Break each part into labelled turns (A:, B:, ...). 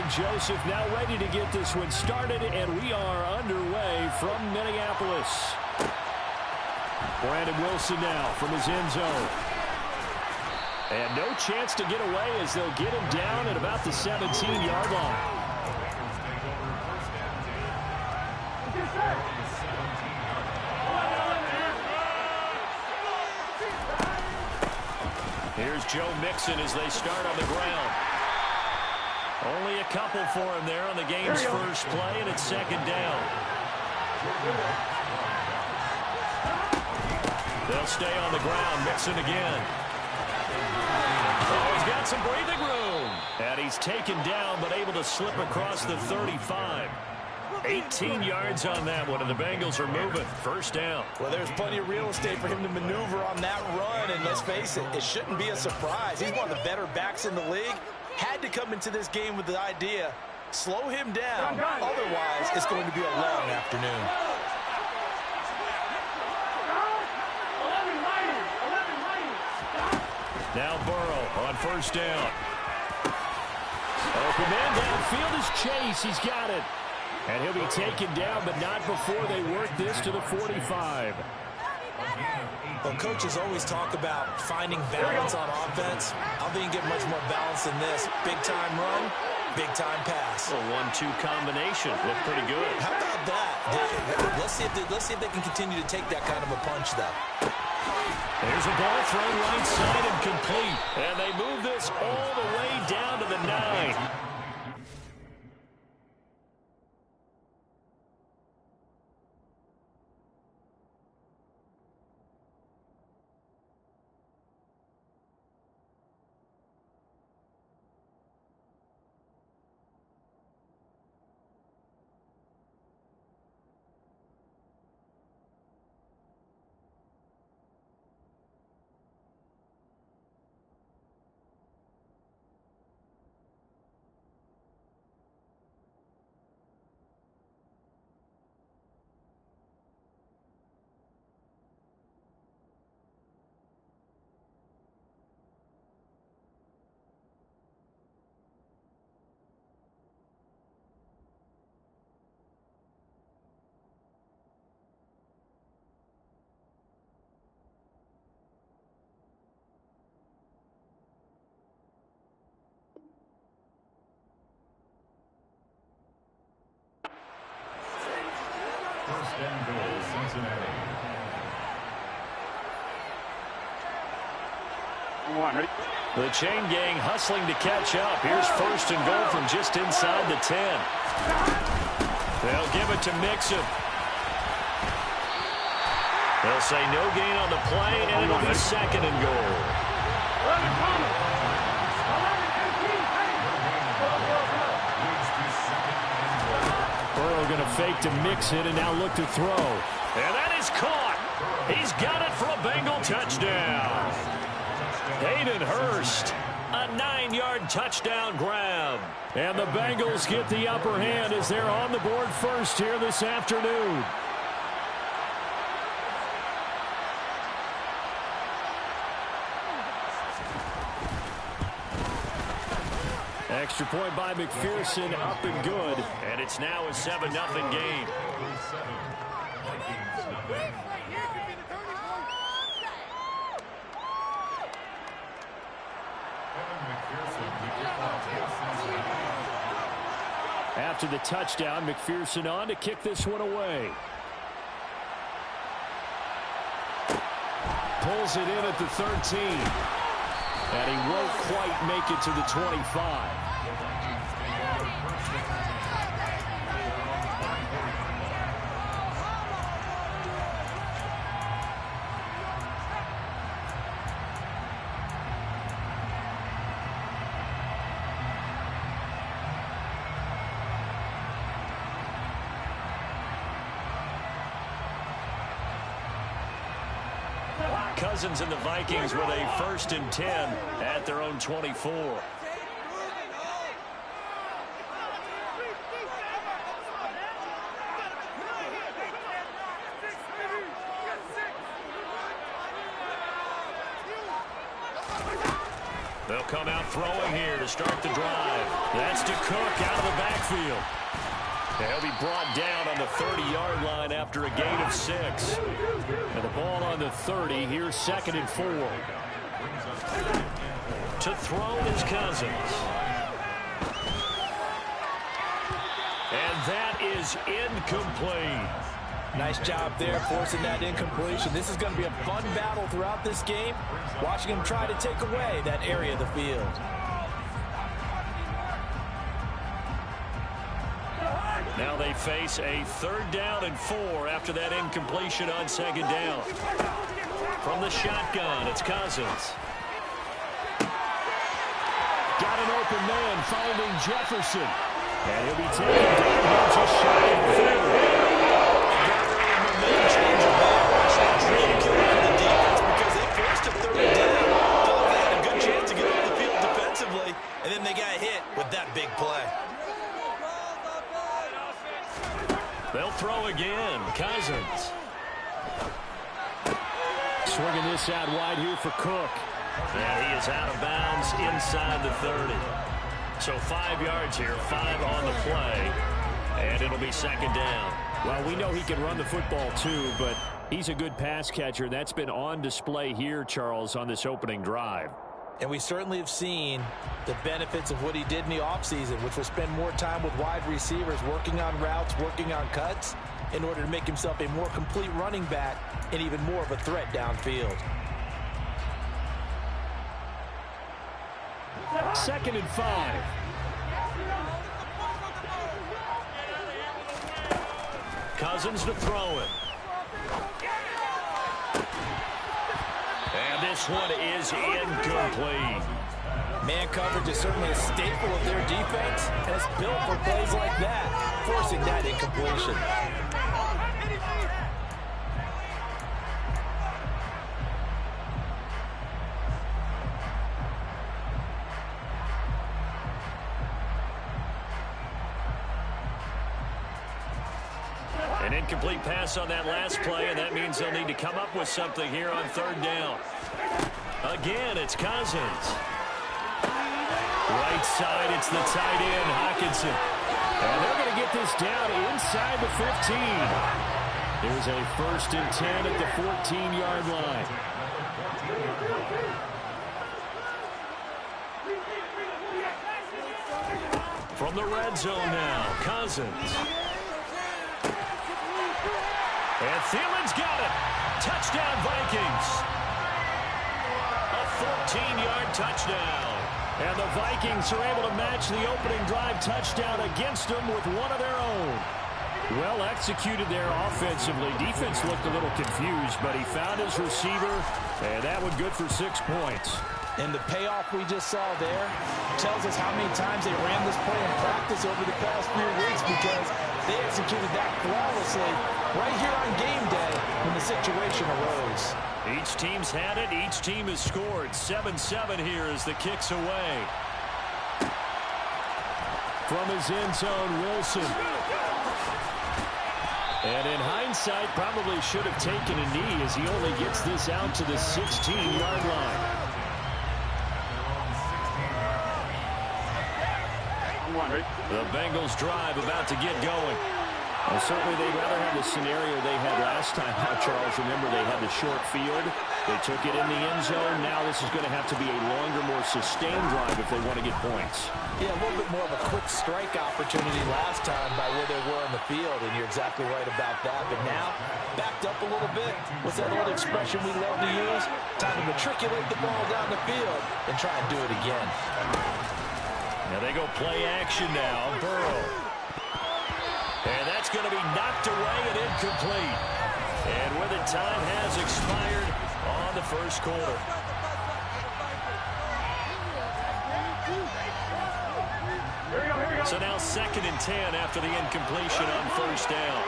A: Greg Joseph now ready to get this one started, and we are underway from Minneapolis. Brandon Wilson now from his end zone. And no chance to get away as they'll get him down at about the 17-yard line. Here's Joe Mixon as they start on the ground. Only a couple for him there on the game's first play, and it's second down. They'll stay on the ground. Mixon again. Oh, he's got some breathing room. And he's taken down, but able to slip across the 35. 18 yards on that one, and the Bengals are moving. First down.
B: Well, there's plenty of real estate for him to maneuver on that run, and let's face it, it shouldn't be a surprise. He's one of the better backs in the league. Had to come into this game with the idea, slow him down. Otherwise, it's going to be a long afternoon.
A: Now Burrow on first down. Open man downfield is Chase. He's got it. And he'll be taken down, but not before they work this to the 45.
B: Well, coaches always talk about finding balance on offense. I don't think you get much more balance than this. Big-time run, big-time pass.
A: A 1-2 combination. Looked pretty good.
B: How about that? Let's see if they can continue to take that kind of a punch, though.
A: There's a ball thrown right side and complete. And they move this all the way down to the 9.
C: First and goal, Cincinnati.
A: The chain gang hustling to catch up. Here's first and goal from just inside the 10. They'll give it to Mixon. They'll say no gain on the play, and it'll be second and goal. Burrow going to fake to Mixon and now look to throw. And that is caught. He's got it for a Bengal touchdown. Hayden Hurst, a 9-yard touchdown grab. And the Bengals get the upper hand as they're on the board first here this afternoon. Extra point by McPherson, up and good. And it's now a 7-0 game. After the touchdown, McPherson on to kick this one away. Pulls it in at the 13. And he won't quite make it to the 25. Cousins and the Vikings with a 1st and 10 at their own 24. They'll come out throwing here to start the drive. That's to Cook out of the backfield. He'll be brought down on the 30-yard line after a gain of 6. And the ball on the 30. Here's 2nd and 4. To throw is Cousins. And that is incomplete.
B: Nice job there forcing that incompletion. This is going to be a fun battle throughout this game, watching him try to take away that area of the field.
A: Now they face a 3rd down and 4 after that incompletion on 2nd down. From the shotgun, it's Cousins. Got an open man finding Jefferson. And he'll be taken down here just shy of the field.
B: Momentum changer there. Actually, a dream killer for the defense because they forced a 3rd down. Thought they had a good chance to get off the field defensively, and then they got hit with that big play.
A: They'll throw again. Cousins. Swinging this out wide here for Cook. And he is out of bounds inside the 30. So 5 yards here, 5 on the play. And it'll be 2nd down.
D: Well, we know he can run the football too, but he's a good pass catcher. That's been on display here, Charles, on this opening drive.
B: And we certainly have seen the benefits of what he did in the offseason, which was spend more time with wide receivers, working on routes, working on cuts, in order to make himself a more complete running back and even more of a threat downfield.
D: 2nd and 5.
A: Cousins to throw it. And this one is incomplete.
B: Man coverage is certainly a staple of their defense, and it's built for plays like that, forcing that incompletion.
A: An incomplete pass on that last play, and that means they'll need to come up with something here on 3rd down. Again, it's Cousins. Right side, it's the tight end, Hockenson.
D: And they're going to get this down inside the 15. There's a 1st and 10 at the 14-yard line.
A: From the red zone now, Cousins. And Thielen's got it. Touchdown, Vikings. A 14-yard touchdown.
D: And the Vikings are able to match the opening drive touchdown against them with one of their own. Well executed there offensively. Defense looked a little confused, but he found his receiver, and that one good for 6 points.
B: And the payoff we just saw there tells us how many times they ran this play in practice over the past few weeks, because they executed that flawlessly right here on game day when the situation arose.
A: Each team's had it. Each team has scored. 7-7 here as the kick's away.
D: From his end zone, Wilson. And in hindsight, probably should have taken a knee as he only gets this out to the 16-yard line.
A: The Bengals drive about to get going.
D: Well, certainly they'd rather have the scenario they had last time. Now, Charles, remember they had the short field. They took it in the end zone. Now this is going to have to be a longer, more sustained drive if they want to get points.
B: Yeah, a little bit more of a quick strike opportunity last time by where they were on the field, and you're exactly right about that. But now, backed up a little bit. What's that old expression we love to use? Time to matriculate the ball down the field and try and do it again.
A: Now they go play action now. Burrow. And that's going to be knocked away and incomplete. And with it, time has expired on the first quarter. So now 2nd and 10 after the incompletion on 1st down.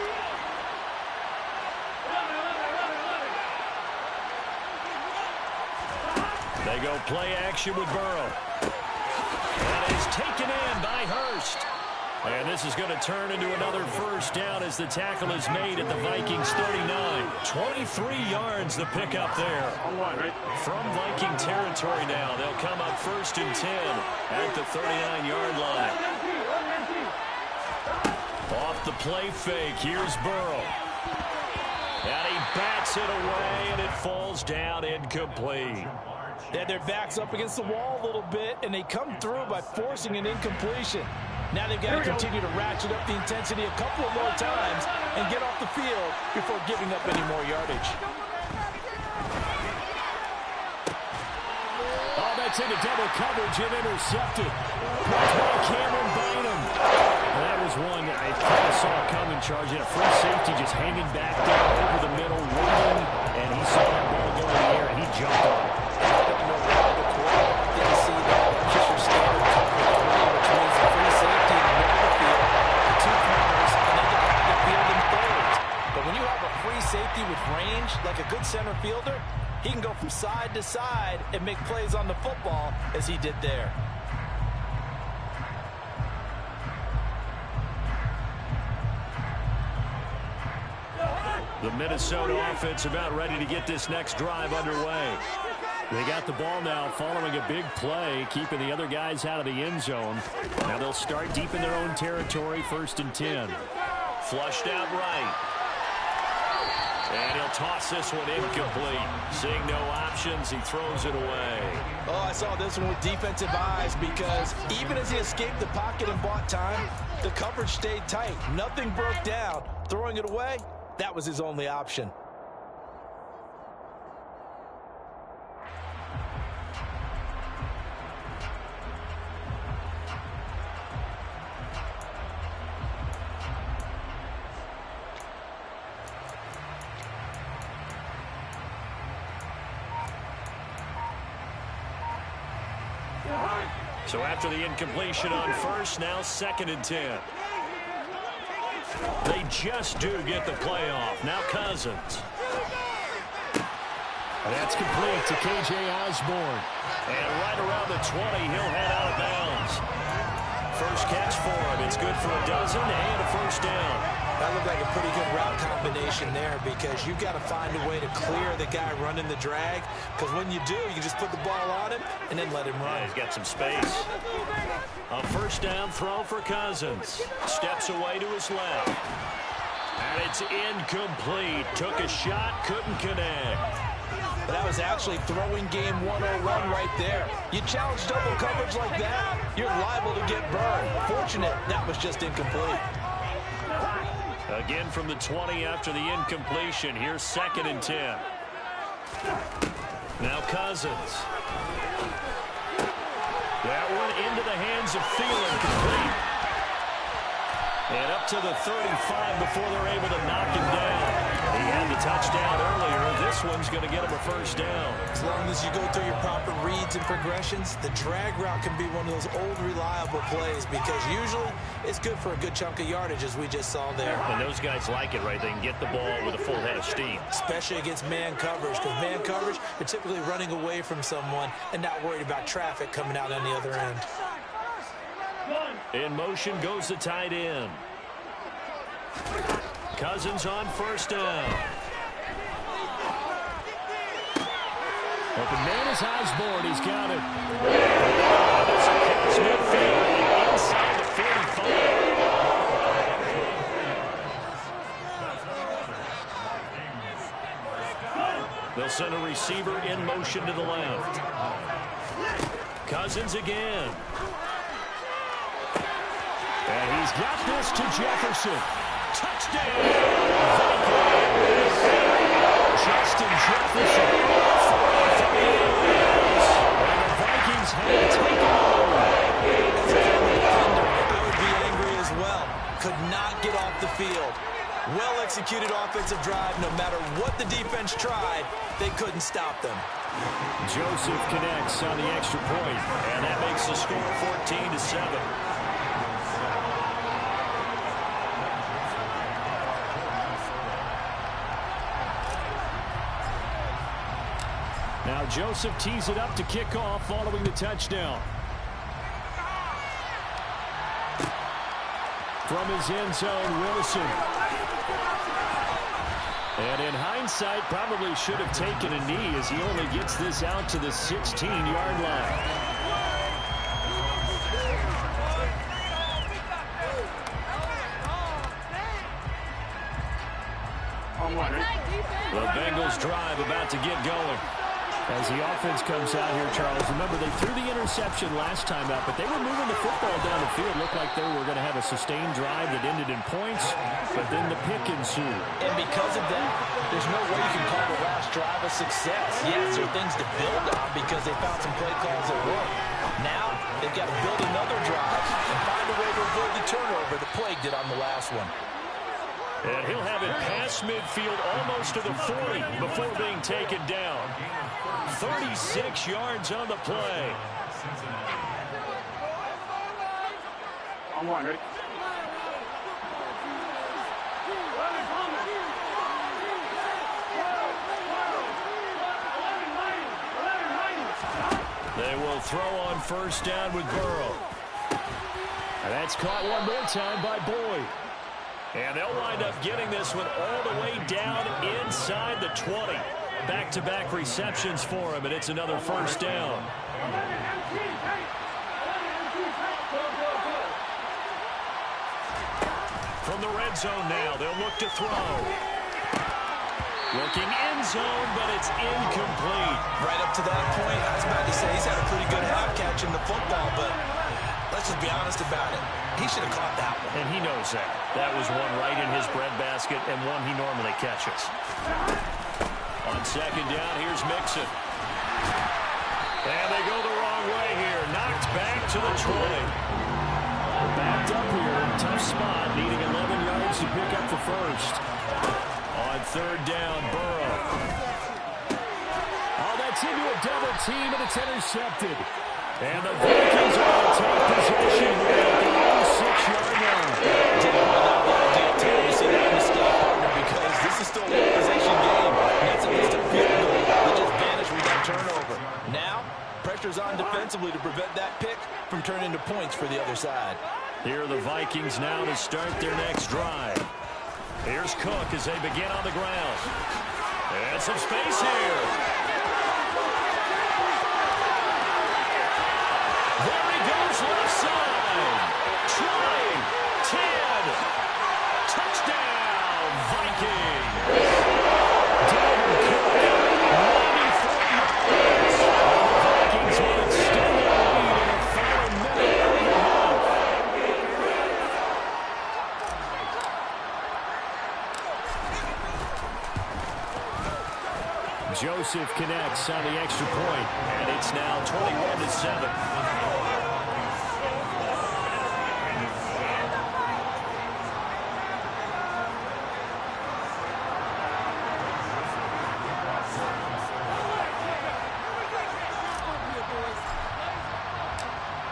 A: They go play action with Burrow. That is taken in by Hurst. And this is going to turn into another 1st down as the tackle is made at the Vikings 39. 23 yards the pick up there. From Viking territory now, they'll come up 1st and 10 at the 39-yard line. Off the play fake, here's Burrow. And he bats it away, and it falls down incomplete.
B: They had their backs up against the wall a little bit, and they come through by forcing an incompletion. Now they've got to continue to ratchet up the intensity a couple of more times and get off the field before giving up any more yardage.
D: Oh, that's into double coverage and intercepted. That's by Cameron Bynum. That was one I kind of saw coming, charging a free safety just hanging back there over the middle, waiting, and he saw that ball go in the air, and he jumped on it.
B: I don't know why the quarterback didn't see that. That's just your standard cover three, which means the free safety in the middle of the field, the two corners, and then the back of the field in thirds. But when you have a free safety with range, like a good center fielder, he can go from side to side and make plays on the football as he did there.
A: The Minnesota offense about ready to get this next drive underway.
D: They got the ball now following a big play, keeping the other guys out of the end zone. Now they'll start deep in their own territory, 1st and 10.
A: Flushed out right. And he'll toss this one incomplete. Seeing no options, he throws it away.
B: Oh, I saw this one with defensive eyes because even as he escaped the pocket and bought time, the coverage stayed tight. Nothing broke down. Throwing it away, that was his only option.
A: So after the incompletion on 1st, now 2nd and 10. They just do get the playoff. Now Cousins.
D: That's complete to K.J. Osborne.
A: And right around the 20, he'll head out of bounds. First catch for him. It's good for a dozen and a 1st down.
B: That looked like a pretty good route combination there because you've got to find a way to clear the guy running the drag, because when you do, you just put the ball on him and then let him run.
A: Yeah, he's got some space. A 1st down throw for Cousins. Steps away to his left. And it's incomplete. Took a shot, couldn't connect.
B: That was actually throwing game 101 right there. You challenge double coverage like that, you're liable to get burned. Fortunate that was just incomplete.
A: Again from the 20 after the incompletion. Here's 2nd and 10. Now Cousins. That one into the hands of Thielen, complete. And up to the 35 before they're able to knock him down. He had the touchdown earlier. This one's going to get him a 1st down.
B: As long as you go through your proper reads and progressions, the drag route can be one of those old reliable plays because usually it's good for a good chunk of yardage, as we just saw there.
A: And those guys like it, right? They can get the ball with a full head of steam.
B: Especially against man coverage, because man coverage, you're typically running away from someone and not worried about traffic coming out on the other end.
A: In motion goes the tight end. Cousins on 1st down.
D: Open man is Osborne. He's got it.
A: There's a cross midfield inside the 45. They'll send a receiver in motion to the left. Cousins again.
D: And he's got this to Jefferson.
A: Touchdown!
D: Justin Jefferson. 43 yards. And the Vikings have taken over.
B: I would be angry as well. Could not get off the field. Well-executed offensive drive. No matter what the defense tried, they couldn't stop them.
D: Joseph connects on the extra point.
A: And that makes the score 14-7.
D: Now Joseph tees it up to kick off following the touchdown. From his end zone, Wilson. And in hindsight, probably should have taken a knee as he only gets this out to the 16-yard line. The Bengals drive about to get going. As the offense comes out here, Charles, remember they threw the interception last time out, but they were moving the football down the field. Looked like they were going to have a sustained drive that ended in points, but then the pick ensued.
B: And because of that, there's no way you can call the last drive a success. Yes, there are things to build on because they found some play calls that work. Now, they've got to build another drive and find a way to avoid the turnover the Plague did on the last one.
D: And he'll have it past midfield almost to the 40 before being taken down. 36 yards on the play.
E: Ready?
D: They will throw on first down with Burrow. And that's caught one more time by Boyd. And they'll wind up getting this one all the way down inside the 20. Back-to-back receptions for him, and it's another first down. From the red zone now, they'll look to throw. Looking end zone, but it's incomplete.
B: Right up to that point, I was about to say he's had a pretty good half catching the football, but let's just be honest about it. He should have caught that one.
D: And he knows that. That was one right in his breadbasket and one he normally catches. On second down, here's Mixon. And they go the wrong way here. Knocked back to the 20. Backed up here. Tough spot. Needing 11 yards to pick up the first. On third down, Burrow. Oh, that's into a double team, and it's intercepted. And the Vikings are going to take possession here at the 6-yard line.
B: Didn't run out the idea until you see that mistake, partner, because this is still a one-possession game. That's at least a field goal that just vanished with that turnover. Now, pressure's on defensively to prevent that pick from turning into points for the other side.
D: Here are the Vikings now to start their next drive. Here's Cook as they begin on the ground. And some space here. There he goes, left side. 20, 10. Touchdown, Vikings. Dalvin Cook, 94 yards. The Vikings will extend their lead in the final minute of the half. Joseph connects on the extra point, and it's now 21-7.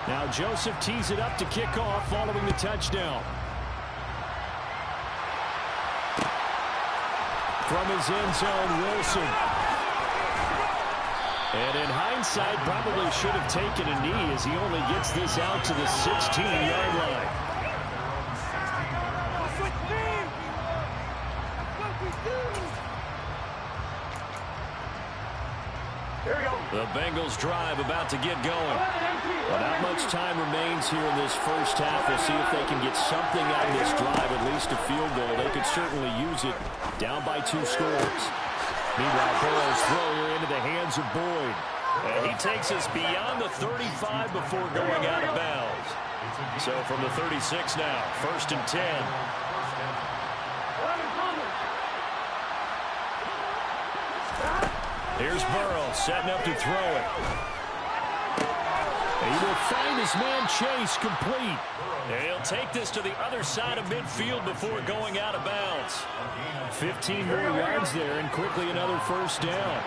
D: Now Joseph tees it up to kick off following the touchdown. From his end zone, Wilson. And in hindsight, probably should have taken a knee as he only gets this out to the 16-yard line. The Bengals drive about to get going. Well, not much time remains here in this first half. We'll see if they can get something out of this drive, at least a field goal. They could certainly use it, down by 2 scores. Meanwhile, Burrow's throw here into the hands of Boyd. And he takes us beyond the 35 before going out of bounds. So from the 36 now, 1st and 10. Here's Burrow setting up to throw it. He will find his man Chase complete. And he'll take this to the other side of midfield before going out of bounds. 15 more yards there and quickly another first down.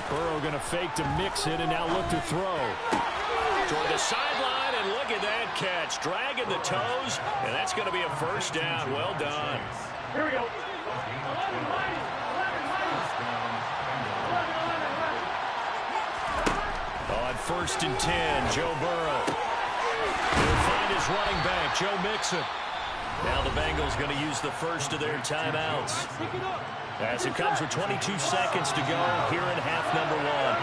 D: Burrow going to fake to mix it and now look to throw. Toward the sideline, and look at that catch. Dragging the toes, and that's going to be a first down. Well done.
E: Here we go.
D: On 1st and 10, Joe Burrow.
A: Bengals running back, Joe Mixon. Now the Bengals going to use the first of their timeouts, as it comes with 22 seconds to go here in half number one.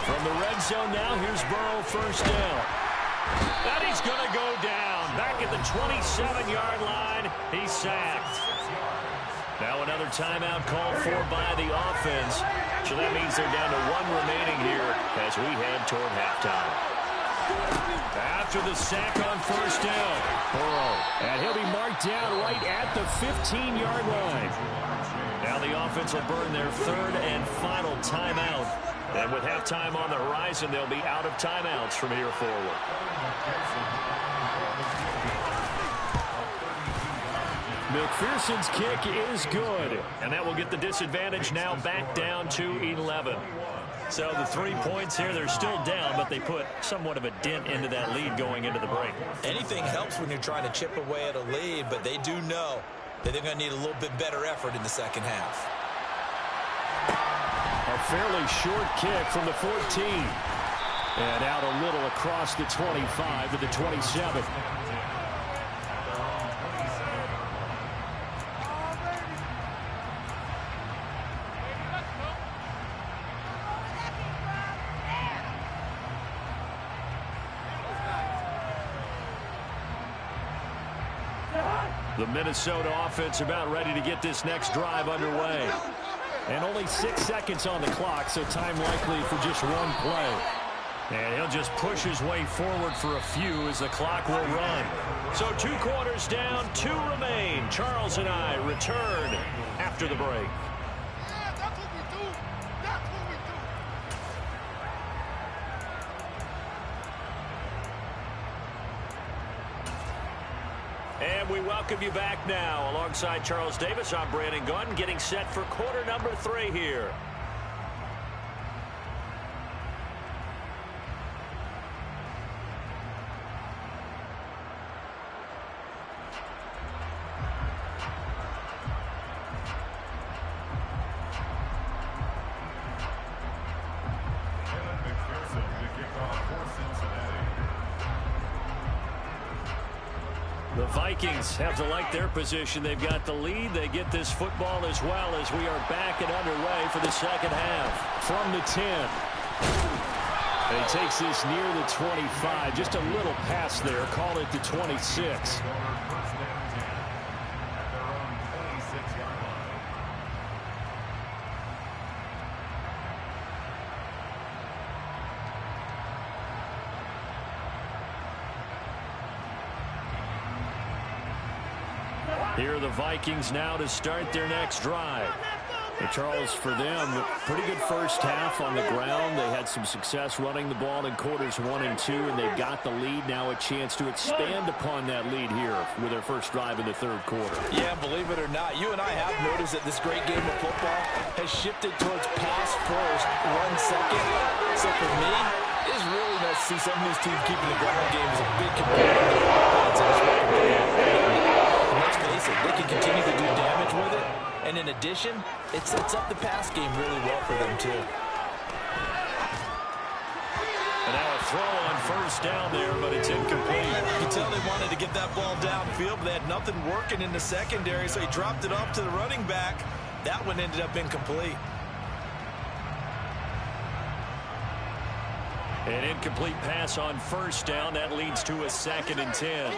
A: From the red zone now, here's Burrow, first down. And he's going to go down. Back at the 27-yard line, he's sacked. Now another timeout called for by the offense. So that means they're down to one remaining here as we head toward halftime. After the sack on first down, Burrow. And he'll be marked down right at the 15-yard line. Now the offense will burn their third and final timeout. And with halftime on the horizon, they'll be out of timeouts from here forward. McPherson's kick is good. And that will get the disadvantage now back down to 11. So the 3 points here, they're still down, but they put somewhat of a dent into that lead going into the break.
B: Anything helps when you're trying to chip away at a lead, but they do know that they're going to need a little bit better effort in the second half.
D: A fairly short kick from the 14. And out a little across the 25 to the 27. The Minnesota offense about ready to get this next drive underway. And only 6 seconds on the clock, so time likely for just one play. And he'll just push his way forward for a few as the clock will run. So 2 quarters down, 2 remain. Charles and I return after the break. And we welcome you back now. Alongside Charles Davis, I'm Brandon Gunn, getting set for quarter number 3 here. The Vikings have to like their position. They've got the lead. They get this football as well as we are back and underway for the second half. From the 10. And he takes this near the 25. Just a little pass there. Call it the 26. Here are the Vikings now to start their next drive. And Charles, for them, pretty good first half on the ground. They had some success running the ball in quarters 1 and 2, and they've got the lead. Now a chance to expand upon that lead here with their first drive in the third quarter.
B: Yeah, believe it or not, you and I have noticed that this great game of football has shifted towards pass first, run second. So for me, it's really nice to see some of these teams keeping the ground game as a big component of offense. Let's face it, they can continue to do damage with it. And in addition, it sets up the pass game really well for them, too.
A: And now a throw on first down there, but it's incomplete.
B: You can tell they wanted to get that ball downfield, but they had nothing working in the secondary, so he dropped it off to the running back. That one ended up incomplete.
A: An incomplete pass on first down. That leads to a 2nd and 10.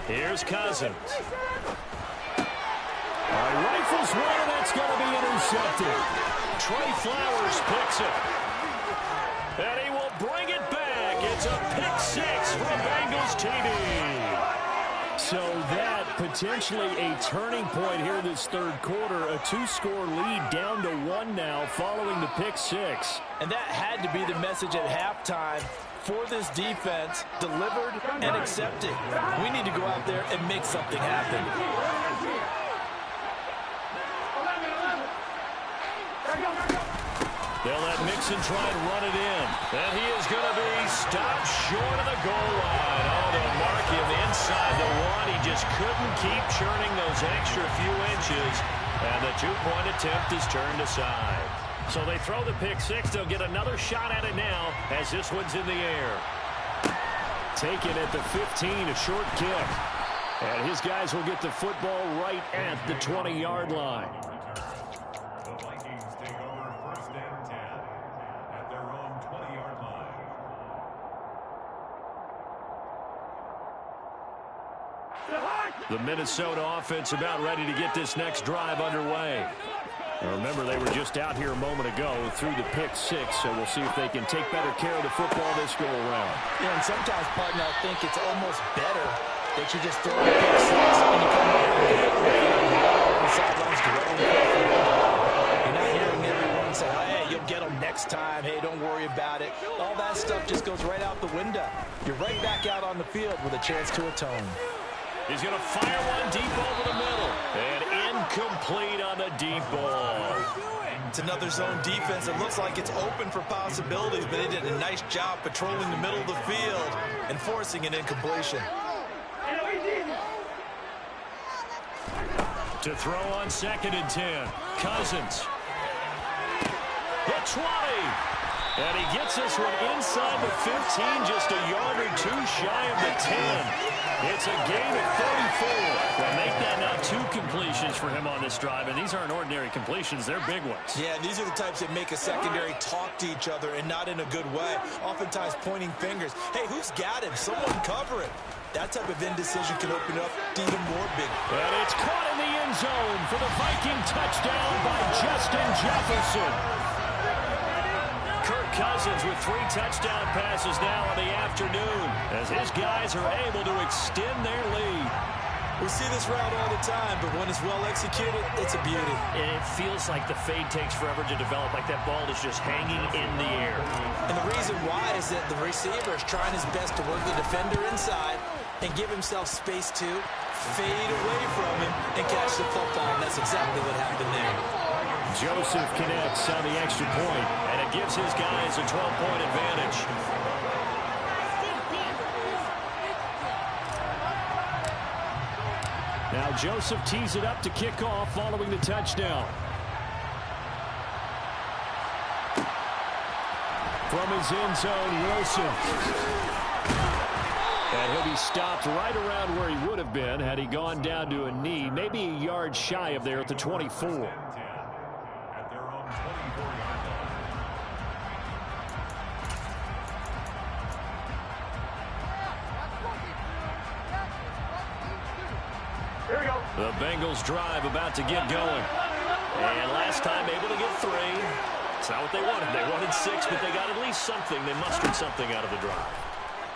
A: Here's Cousins. All right, rifles one, and that's going to be intercepted. Trey Flowers picks it. And he will bring it back. It's a pick 6 for Bengals TD.
D: So that potentially a turning point here this third quarter. A 2-score lead down to 1 now following the pick 6.
B: And that had to be the message at halftime for this defense, delivered and accepted. We need to go out there and make something happen.
A: They'll let Mixon try and run it in. And he is going to be stopped short of the goal line. Oh, they'll mark him inside the 1. He just couldn't keep churning those extra few inches. And the 2-point attempt is turned aside. So they throw the pick six. They'll get another shot at it now as this one's in the air. Taken at the 15, a short kick. And his guys will get the football right at the 20-yard line.
C: The Vikings take over 1st and 10 at their own 20-yard line.
A: The Minnesota offense about ready to get this next drive underway. Now remember, they were just out here a moment ago through the pick six, so we'll see if they can take better care of the football this go around.
B: Yeah, and sometimes, partner, I think it's almost better that you just throw the pick six and you come back on the sidelines directly. You're not hearing everyone say, hey, you'll get them next time. Hey, don't worry about it. All that stuff just goes right out the window. You're right back out on the field with a chance to atone.
A: He's going to fire one deep over the middle. And incomplete on the deep ball.
B: It's another zone defense. It looks like it's open for possibilities, but they did a nice job patrolling the middle of the field and forcing an incompletion.
A: To throw on 2nd and 10. Cousins. The 20. And he gets this one inside the 15, just a yard or two shy of the 10. It's a gain of 34. Well, make that now 2 completions for him on this drive, and these aren't ordinary completions. They're big ones.
B: Yeah, and these are the types that make a secondary talk to each other and not in a good way. Oftentimes pointing fingers. Hey, who's got him? Someone cover it. That type of indecision can open up to even more big.
A: And it's caught in the end zone for the Viking touchdown by Justin Jefferson. Kirk Cousins with 3 touchdown passes now in the afternoon as his guys are able to extend their lead.
B: We see this route all the time, but when it's well executed, it's a beauty.
A: And it feels like the fade takes forever to develop, like that ball is just hanging in the air.
B: And the reason why is that the receiver is trying his best to work the defender inside and give himself space to fade away from him and catch the football. And that's exactly what happened there.
A: Joseph connects on the extra point, and it gives his guys a 12-point advantage. Now Joseph tees it up to kick off following the touchdown. From his end zone, Wilson. And he'll be stopped right around where he would have been had he gone down to a knee, maybe a yard shy of there at the 24. The Bengals drive about to get going. And last time able to get 3. It's not what they wanted. They wanted 6, but they got at least something. They mustered something out of the drive.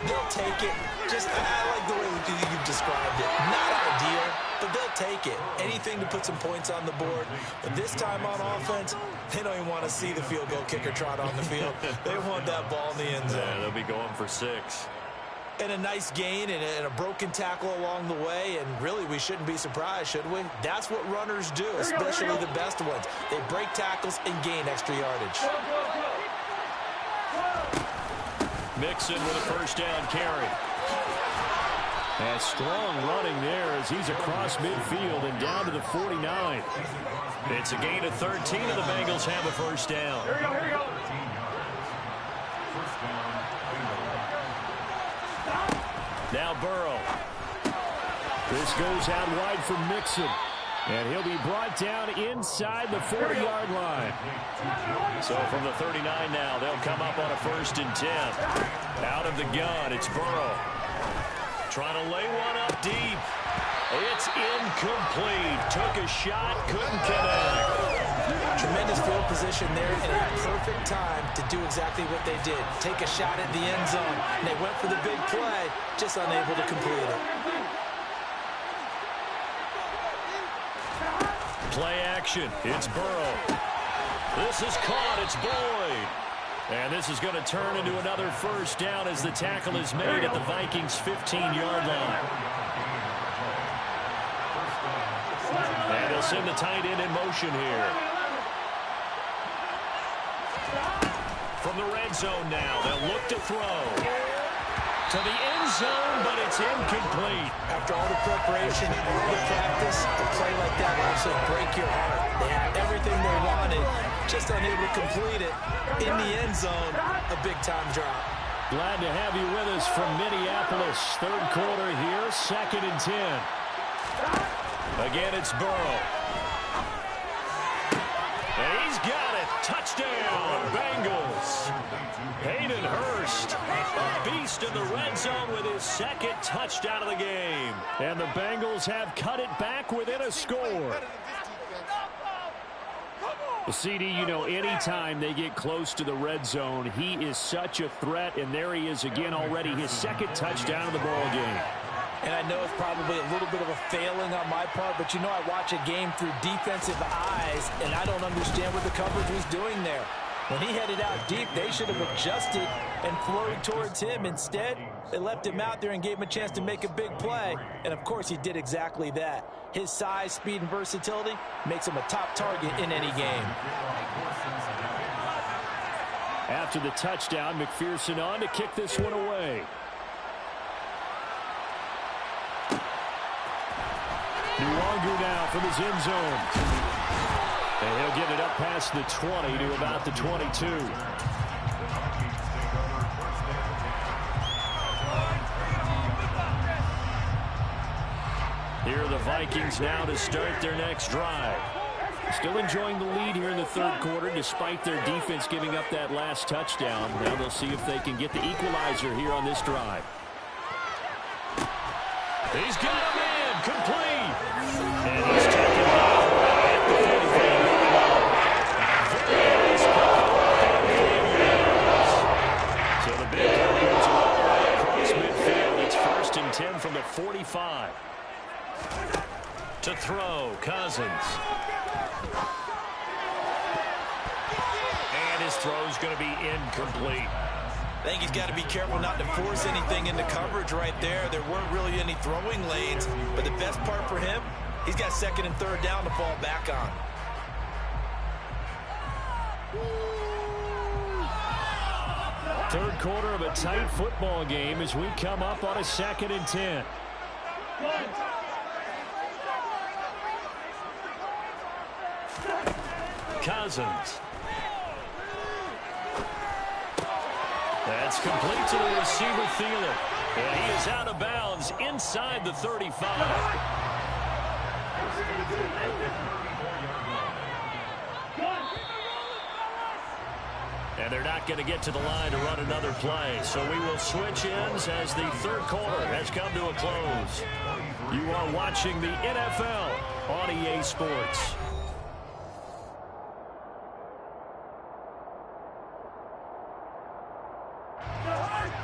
B: They'll take it. I like the way you've described it. Not ideal, but they'll take it. Anything to put some points on the board. But this time on offense, they don't even want to see the field goal kicker trot on the field. They want that ball in the end zone.
A: Yeah, they'll be going for 6.
B: And a nice gain and a broken tackle along the way, and really we shouldn't be surprised, should we? That's what runners do, especially the best ones. They break tackles and gain extra yardage.
A: Mixon with a first down carry. And strong running there as he's across midfield and down to the 49. It's a gain of 13, and the Bengals have a first down.
C: Here we go.
A: Now Burrow. This goes out wide for Mixon. And he'll be brought down inside the 40-yard line. So from the 39 now, they'll come up on a 1st and 10. Out of the gun, it's Burrow. Trying to lay one up deep. It's incomplete. Took a shot, couldn't connect.
B: Tremendous field position there and a perfect time to do exactly what they did. Take a shot at the end zone. And they went for the big play, just unable to complete it.
A: Play action. It's Burrow. This is caught. It's Boyd. And this is going to turn into another first down as the tackle is made at the Vikings' 15-yard line. And they'll send the tight end in motion here. From the red zone now, they'll look to throw. to the end zone, but it's incomplete.
B: After all the preparation, all the practice, a play like that will also break your heart. They had everything they wanted, just unable to complete it. In the end zone, a big-time drop.
A: Glad to have you with us from Minneapolis. Third quarter here, 2nd and 10. Again, it's Burrow. And he's got it. Touchdown, Bengals. Hayden Hurst, a beast in the red zone with his 2nd touchdown of the game. And the Bengals have cut it back within a score. Well, CD, you know, anytime they get close to the red zone, he is such a threat, and there he is again already, his 2nd touchdown of the ball game.
B: And I know it's probably a little bit of a failing on my part, but you know I watch a game through defensive eyes, and I don't understand what the coverage was doing there. When he headed out deep, they should have adjusted and flowed towards him. Instead, they left him out there and gave him a chance to make a big play. And, of course, he did exactly that. His size, speed, and versatility makes him a top target in any game.
A: After the touchdown, McPherson on to kick this one away. Nwangu now from his end zone. And he'll get it up past the 20 to about the 22. Here are the Vikings now to start their next drive. Still enjoying the lead here in the 3rd quarter despite their defense giving up that last touchdown. Now they'll see if they can get the equalizer here on this drive. He's got him in, complete. And he's taken off at the 45. So the big play goes all the way across midfield. It's 1st and 10 from the 45. To throw, Cousins. And his throw's going to be incomplete.
B: I think he's got to be careful not to force anything into coverage right there. There weren't really any throwing lanes, but the best part for him, he's got 2nd and 3rd down to fall back on.
A: Third quarter of a tight football game as we come up on a 2nd and 10. Cousins. That's complete to the receiver, Thielen. And he is out of bounds inside the 35. And they're not going to get to the line to run another play. So we will switch ends as the 3rd quarter has come to a close. You are watching the NFL on EA Sports.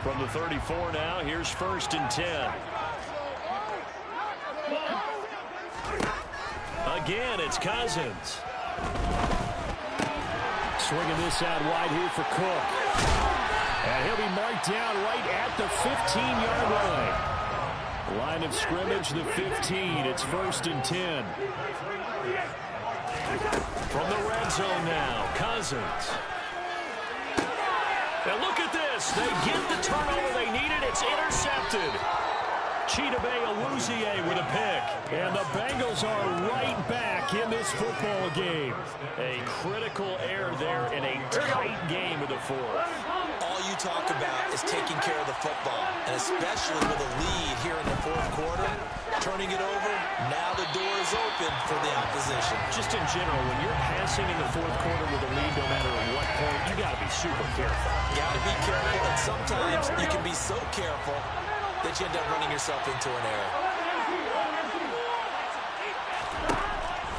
A: From the 34 now, here's 1st and 10. Again, it's Cousins. Swinging this out wide here for Cook. And he'll be marked down right at the 15-yard line. Line of scrimmage, the 15. It's 1st and 10. From the red zone now, Cousins. And look at this. They get the turnover they needed. It's intercepted. Chidobe Awuzie with a pick. And the Bengals are right back in this football game. A critical error there in a tight game with the 4th.
B: All you talk about is taking care of the football, and especially with a lead here in the 4th quarter, turning it over, now the door is open for the opposition.
A: Just in general, when you're passing in the 4th quarter with a lead, no matter at what point, you got to be super careful.
B: Got to be careful, and sometimes you can be so careful that you end up running yourself into an error.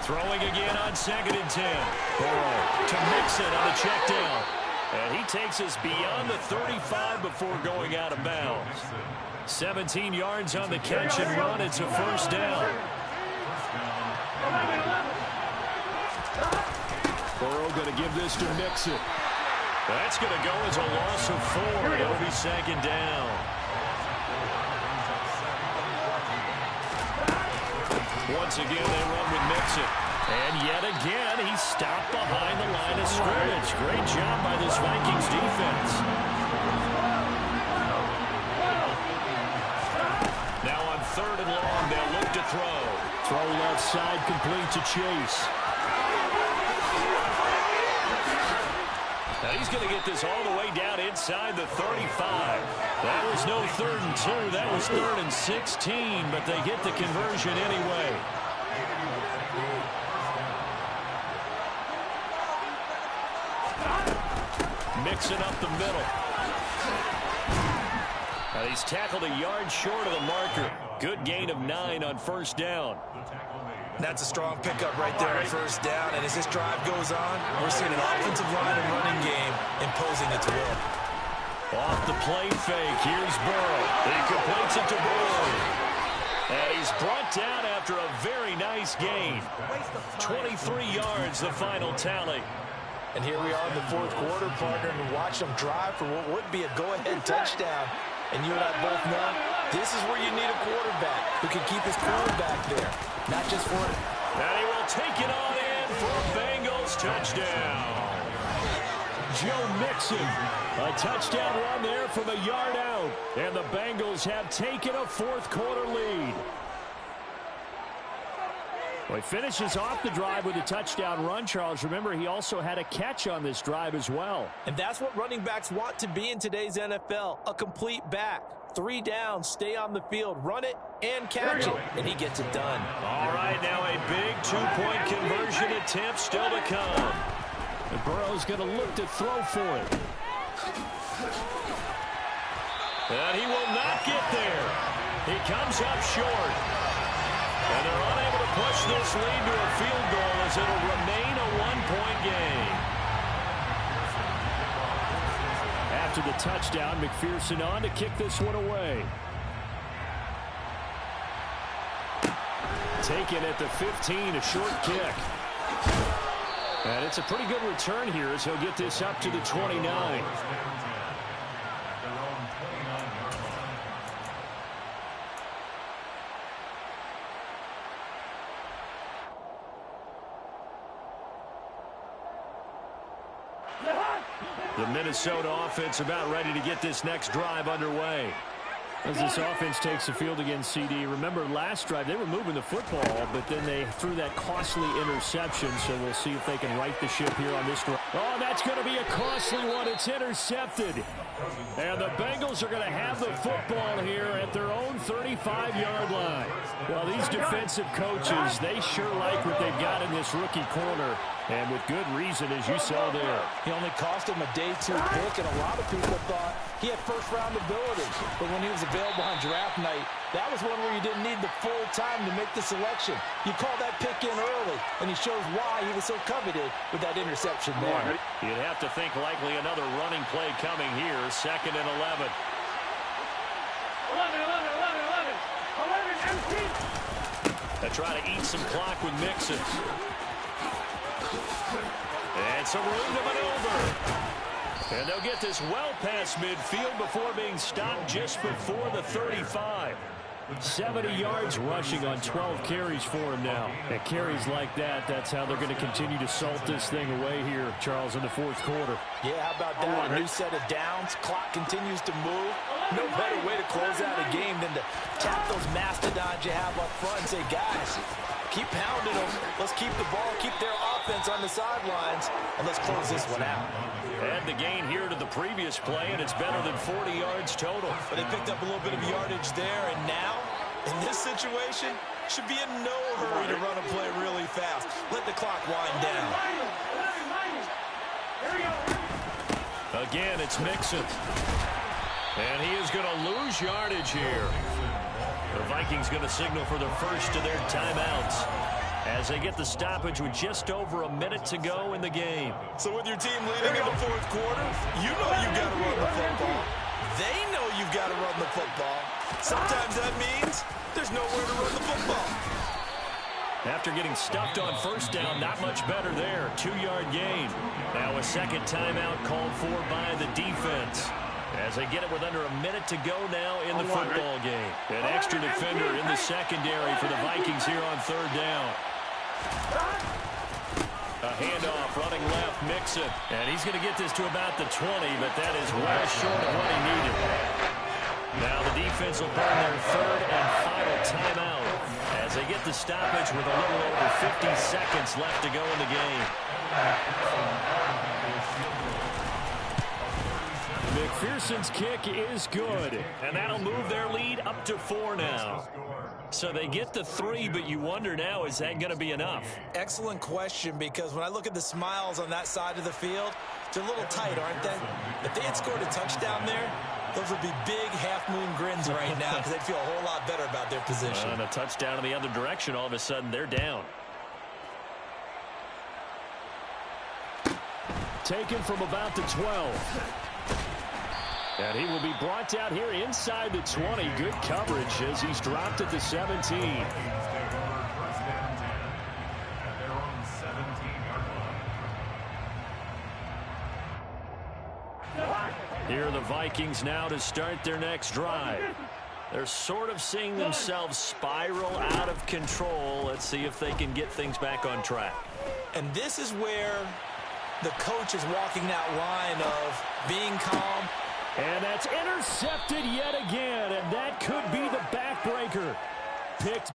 A: Throwing again on 2nd and 10. Burrow to Mixon on the check down. And he takes us beyond the 35 before going out of bounds. 17 yards on the catch and run. It's a 1st down. Burrow going to give this to Mixon. That's going to go as a loss of 4. It'll be 2nd down. Once again, they run with Mixon. And yet again, he's stopped behind the line of scrimmage. Great job by this Vikings defense. throw.
D: Throw left side, complete to Chase.
A: Now he's going to get this all the way down inside the 35. That was no 3rd and 2. That was 3rd and 16, but they get the conversion anyway. Mixing up the middle. Now he's tackled a yard short of the marker. Good gain of 9 on 1st down.
B: That's a strong pickup right there on 1st down. And as this drive goes on, we're seeing an offensive line and running game imposing its will.
A: Off the play fake. Here's Burrow. He completes it to Boyd. And he's brought down after a very nice gain. 23 yards, the final tally.
B: And here we are in the 4th quarter, partner, and watch them drive for what would be a go-ahead touchdown. And you and I both know this is where you need a quarterback who can keep his quarterback there, not just for it.
A: And he will take it on in for a Bengals touchdown.
D: Joe Mixon, a touchdown run there from a yard out. And the Bengals have taken a 4th quarter lead. Well, he finishes off the drive with a touchdown run, Charles. Remember, he also had a catch on this drive as well.
B: And that's what running backs want to be in today's NFL, a complete back. 3 downs, stay on the field, run it, and catch it, and he gets it done.
A: All right, now a big 2-point conversion attempt still to come.
D: And Burrow's going to look to throw for it.
A: And he will not get there. He comes up short. And they're unable to push this lead to a field goal as it'll remain a 1-point game.
D: After the touchdown, McPherson on to kick this one away. Taken at the 15, a short kick. And it's a pretty good return here as he'll get this up to the 29.
A: The Minnesota offense about ready to get this next drive underway.
D: As this offense takes the field against CD, remember last drive they were moving the football, but then they threw that costly interception, so we'll see if they can right the ship here on this drive. Oh, that's going to be a costly one. It's intercepted. And the Bengals are going to have the football here at their own 35-yard line. Well, these defensive coaches, they sure like what they've got in this rookie corner, and with good reason, as you saw there.
B: He only cost him a day 2 pick, and a lot of people thought he had first-round ability. But when he was available on draft night, that was one where you didn't need the full time to make the selection. You call that pick in early, and he shows why he was so coveted with that interception there.
A: You'd have to think likely another running play coming here, 2nd and 11. 11. They try to eat some clock with Mixon. And some room to maneuver. And they'll get this well past midfield before being stopped just before the 35.
D: 70 yards rushing on 12 carries for him now. And carries like that, that's how they're going to continue to salt this thing away here, Charles, in the 4th quarter.
B: Yeah, how about that? A new set of downs. Clock continues to move. No better way to close out a game than to tap those mastodons you have up front and say, guys, keep pounding them. Let's keep the ball, keep their offense on the sidelines, and let's close this one out.
A: Add the gain here to the previous play, and it's better than 40 yards total.
B: But they picked up a little bit of yardage there, and now, in this situation, should be in no hurry to run a play really fast. Let the clock wind down.
A: Again, it's Mixon. And he is going to lose yardage here. The Vikings going to signal for the first of their timeouts as they get the stoppage with just over a minute to go in the game.
B: So with your team leading in the 4th quarter, you know you've got to run the football. They know you've got to run the football. Sometimes that means there's nowhere to run the football.
A: After getting stuffed on 1st down, not much better there. 2-yard gain. Now a second timeout called for by the defense, as they get it with under a minute to go now in the football game. An extra defender in the secondary for the Vikings here on 3rd down. A handoff, running left, Mixon. And he's going to get this to about the 20, but that is well short of what he needed. Now the defense will burn their 3rd and final timeout as as they get the stoppage with a little over 50 seconds left to go in the game.
D: McPherson's kick is good.
A: And that'll move their lead up to 4 now. So they get the 3, but you wonder now, is that going to be enough?
B: Excellent question, because when I look at the smiles on that side of the field, they're a little tight, aren't they? If they had scored a touchdown there, those would be big half-moon grins right now because they'd feel a whole lot better about their position.
A: And a touchdown in the other direction, all of a sudden they're down.
D: Taken from about the 12. And he will be brought down here inside the 20. Good coverage as he's dropped at the 17.
A: Here are the Vikings now to start their next drive. They're sort of seeing themselves spiral out of control. Let's see if they can get things back on track.
B: And this is where the coach is walking that line of being calm.
D: And that's intercepted yet again, and that could be the backbreaker. Picked